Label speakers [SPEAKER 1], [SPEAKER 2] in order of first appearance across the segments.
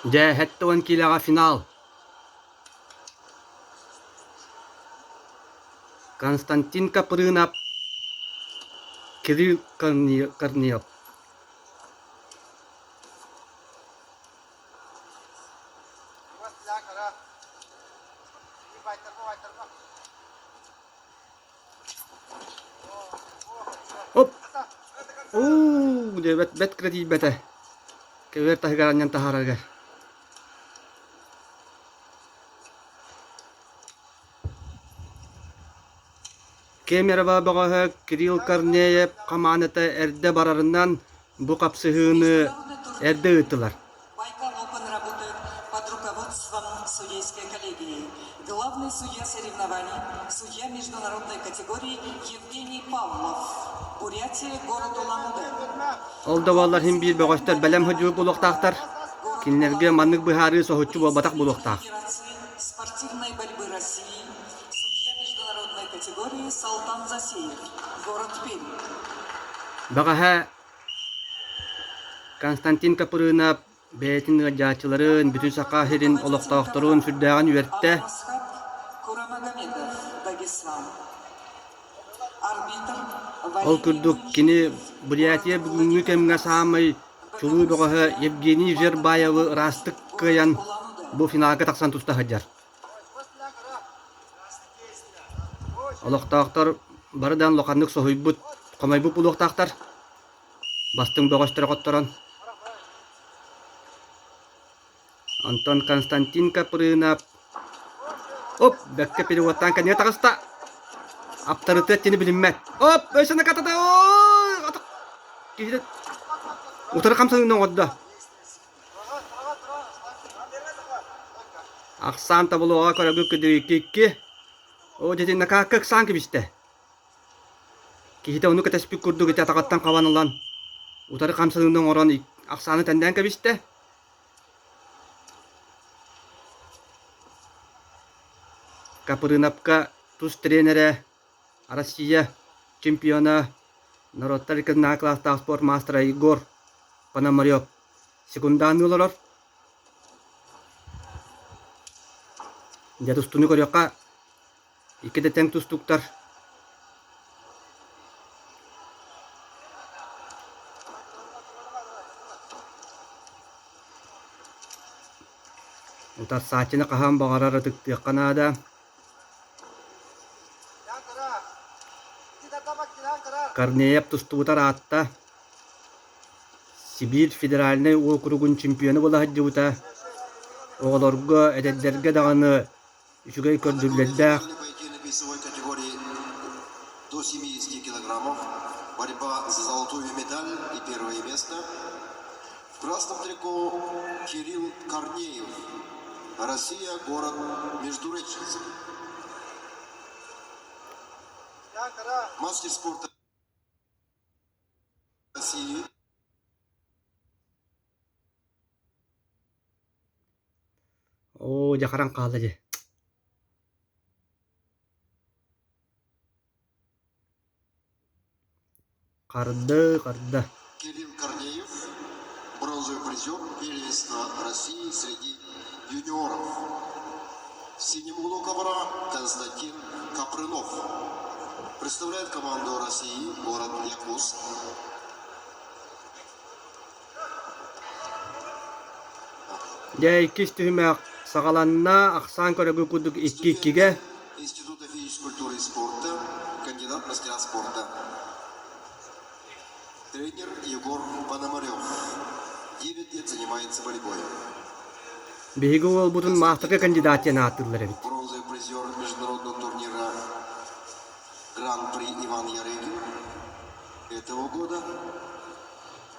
[SPEAKER 1] Дэ хэттуан килага финал. Константин Капрынов, Кирилл Корнеев. Оп. Де бет кредит бете. Кевер тахгараннан тахарага. Кемерва багаха Кирилл Корнеев командата эрде барарынан бу капсыгыны эрде ытылар.
[SPEAKER 2] Байкал Open работает под руководством судейской коллегии. Главный судья соревнований, судья международной категории Евгений Павлов. Бурятия, город Улан-Удэ.
[SPEAKER 1] Олда валлар хим бир багаштар белем хөҗү булыктактар. Кинлерге маннык бихары сохучу батак булыктак.
[SPEAKER 2] Федерации спортивной борьбы России, судья международной категории Салтан Засеев, город Пермь.
[SPEAKER 1] Багаха Константин Капрынов бетин жаачыларын бүтүн сака херин олоктоокторун сүрдөгөн үертте.
[SPEAKER 2] Асхат Курамагомедов, Дагестан. Арбитр
[SPEAKER 1] Ол күрдүк кини Бурятия бүгүнгү кемге саамай чулуу багаха Евгений Жербаевы растык кыян бу финалга таксан туста хаджар. Олоктоокторор барыдан локаннык сохуйбут комайбут булуктактар. Бастың богоштор котторон. Антон Константин Капрынов. Оп, бәкке переводтан кәне тагыста. Авторитет тени билинмәт. Оп, өсөне катады. Ой, атык. Киде. Утары камсаңның одда. Аксан табылуга көрөгү кедеки. О, жетин накак санки бисте. Киде уну катаспик курду гете атагаттан кабанылан. Утары камсаңның орон аксаны тенден кебисте. Капрыновка туз тренері Россия чемпионы народтар кызна класстағы спорт мастера Егор Пономарев секундан олар. Дя тустуны көрөкка икеде тең тустуктар. Утар саатчыны кахан багарары тыктык канада. Корнеев тустутар атта. Сибирь федеральный округун чемпионы бола хаджута. Оголорго эдеддерге даганы үчүгэй көрдүрлердэ.
[SPEAKER 3] Весовой категории до 70 килограммов. Борьба за золотую медаль и первое место. В красном трико Кирилл Корнеев. Россия, город Междуреченск. Мастер спорта России.
[SPEAKER 1] О, жакаран калды же. Карды.
[SPEAKER 3] Кирилл Корнеев, бронзовый призер первенства России среди юниоров. В синем углу ковра Константин Капрынов. Представляет команду России, город Якутск.
[SPEAKER 1] Жай кистүмэ сагаланна аксан көрөгү кудук икки-иккиге.
[SPEAKER 3] Института физической культуры и спорта, кандидат мастера спорта. Тренер Егор Пономарев. 9 лет занимается борьбой.
[SPEAKER 1] Биги ол бутун мастерга кандидатына аттылар бит.
[SPEAKER 3] Бронзовый призер международного турнира Гран-при Иван Ярыгин этого года.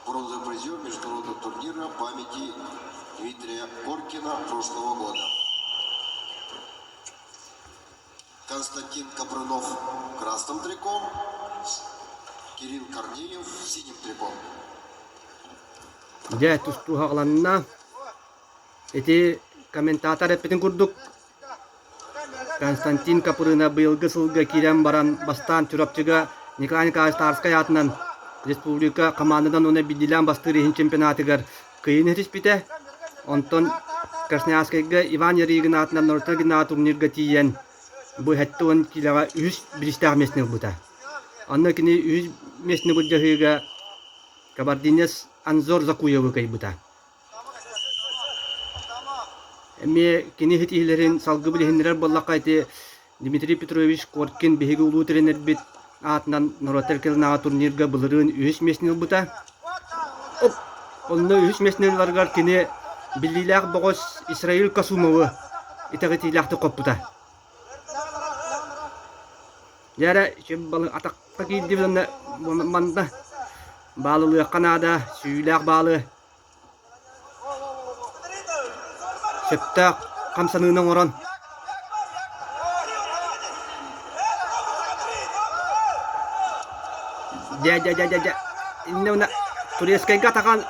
[SPEAKER 3] Бронзовый призер международного турнира памяти Дмитрия Поркина прошлого года. Константин Капрынов в красном трико. Кирилл Корнеев в синем трико.
[SPEAKER 1] Жай тусту хагаланна. Эти комментаторы петин курдук. Константин Капрынов быйылгы сылга кирен баран бастан түрөпчүгө Николай Николаевич Тарскай атынан республика командадан оны бидилен бастырыхын чемпионатыгар кыйын этиспите. Онтон Красноярскайга Иван Ярыгин атынан Нортагина турнирга тиен бу хаттуын килага үз биристаг местне бута. Анна кини үз местне буджахыга Кабардинес Анзор Закуевы кай бута. Эми кини хитилерин салгы билихиннер боллакайты Дмитрий Петрович Коркин биһиги улуу тренер бит атынан Норотелкелнага турнирга былырын үз местне бута. Онны үз местнеларгар кини Биллилах богос Исраил Касумовы итагытилахты коппута. Яра чембалы атакка кийдибна манда балылы Канада сүйүлак балы. Сөптак камсанының орон. Ja. Инна турескайга таган.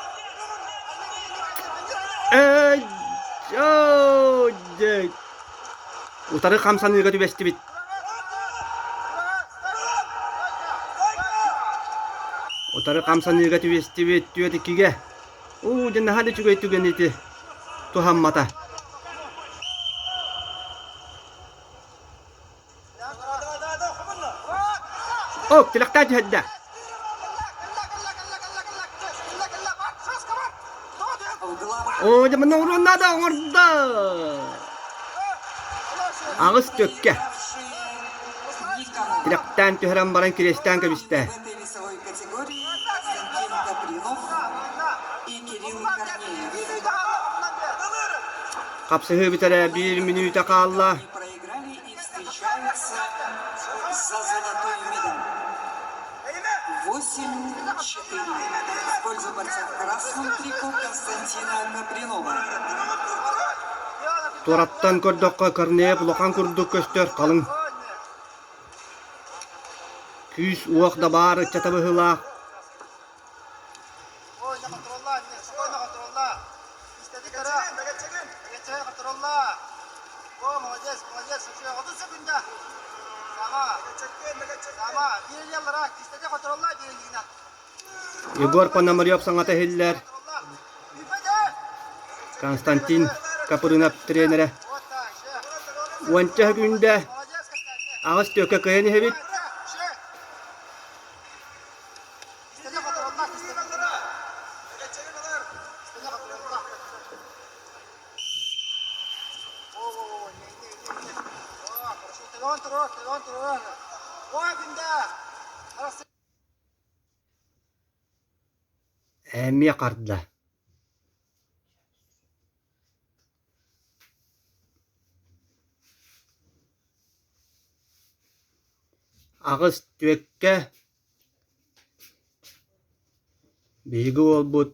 [SPEAKER 1] Утары камсанырга түбестибит. Утары камсанырга түбестибит түөтикиге. Жана хады чүгөйтүген ити. Тухаммата. Тилактаji hadda. Жаман уруннада орда. Агыс төкке. Тилактан төһрәм баран кирестан кебисте.
[SPEAKER 2] В этой весовой категории Константин Капринов и Кирилл Корнеев.
[SPEAKER 1] Капсыгы битере 1 минута калла.
[SPEAKER 2] Они проиграли и встречаются за золотую медаль. 8-4 в пользу борца в красном трико Константина Капринова.
[SPEAKER 1] Тураттан көрдөккө Корнеев лоқан күрдүк көстөр калың. Күз уақ да бары чатабы хыла. Егор Пономарев саңата хиллер. Константин Капринов тренері. Уанча күнде ағыз төкі күйені хебит. Әмме қардыла. Ағыз төкке бейгі ол бұд.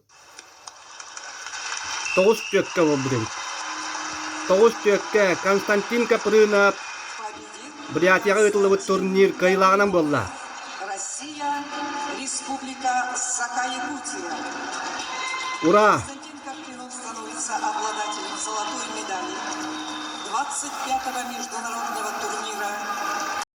[SPEAKER 1] 9 төкке ол бұдын. 9 төкке Константин Капринов Бурятияға өтілі бұд турнир кайлағынан болла.
[SPEAKER 2] Россия, Республика Саха-Якутия.
[SPEAKER 1] Ура!
[SPEAKER 2] Константин Капринов становится обладателем золотой медали 25-го международного турнира